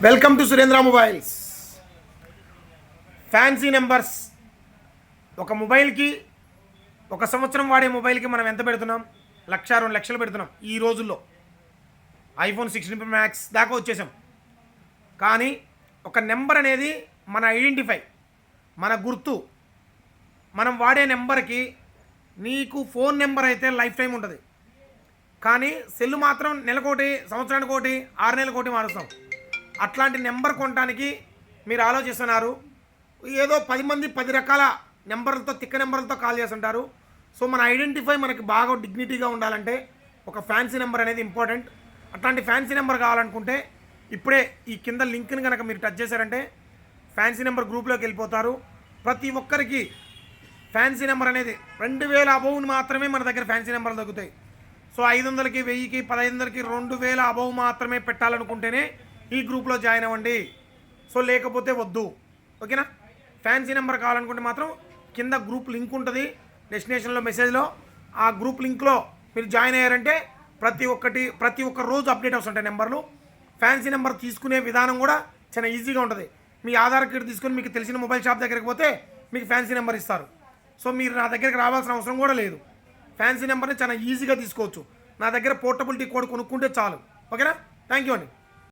Welcome to Surendra mobiles. Fancy numbers. ఒక మొబైల్కి ఒక సంవత్సరం వాడే మొబైల్కి మనం ఎంత పెడుతున్నాం? 1,02,00,000 పెడుతున్నాం ఈ రోజుల్లో. ఐఫోన్ 16 Pro Max దాకా వచ్చేసాం. కానీ ఒక నెంబర్ అనేది మన ఐడెంటిఫై, మన గుర్తు. మనం వాడే నెంబర్కి నీకు ఫోన్ నెంబర్ అయితే లైఫ్ టైం ఉంటుంది, కానీ సెల్ మాత్రం నెలకోటి, సంవత్సరానికి ఒకటి, 6 నెలలకు ఒకటి మారుస్తాం. అట్లాంటి నెంబర్ కొనడానికి మీరు ఆలోచిస్తున్నారు. ఏదో 10 మంది 10 రకాల నెంబర్లతో, తిక్క నెంబర్లతో కాల్ చేస్తుంటారు. సో మన ఐడెంటిఫై మనకి బాగా డిగ్నిటీగా ఉండాలంటే ఒక ఫ్యాన్సీ నెంబర్ అనేది ఇంపార్టెంట్. అట్లాంటి ఫ్యాన్సీ నెంబర్ కావాలనుకుంటే ఇప్పుడే ఈ కింద లింక్ని కనుక మీరు టచ్ చేశారంటే ఫ్యాన్సీ నెంబర్ గ్రూప్లోకి వెళ్ళిపోతారు. ప్రతి ఒక్కరికి ఫ్యాన్సీ నెంబర్ అనేది 2,000 అబౌవ్ మాత్రమే మన దగ్గర ఫ్యాన్సీ నెంబర్లు దొరుకుతాయి. సో 500కి, 1000కి, 1500కి, 2,000 అబౌవ్ మాత్రమే పెట్టాలనుకుంటేనే ఈ గ్రూప్లో జాయిన్ అవ్వండి. సో లేకపోతే వద్దు, ఓకేనా? ఫ్యాన్సీ నెంబర్ కావాలనుకుంటే మాత్రం కింద గ్రూప్ లింక్ ఉంటుంది డెస్టినేషన్లో, మెసేజ్లో. ఆ గ్రూప్ లింక్లో మీరు జాయిన్ అయ్యారంటే ప్రతి ఒక్క రోజు అప్డేట్ వస్తుంటాయి నెంబర్లు. ఫ్యాన్సీ నెంబర్ తీసుకునే విధానం కూడా చాలా ఈజీగా ఉంటుంది. మీ ఆధార్ కార్డు తీసుకొని మీకు తెలిసిన మొబైల్ షాప్ దగ్గరికి పోతే మీకు ఫ్యాన్సీ నెంబర్ ఇస్తారు. సో మీరు నా దగ్గరికి రావాల్సిన అవసరం కూడా లేదు. ఫ్యాన్సీ నెంబర్ని చాలా ఈజీగా తీసుకోవచ్చు. నా దగ్గర పోర్టబిలిటీ కోడ్ కొనుక్కుంటే చాలు, ఓకేనా? థ్యాంక్ యూ అండి.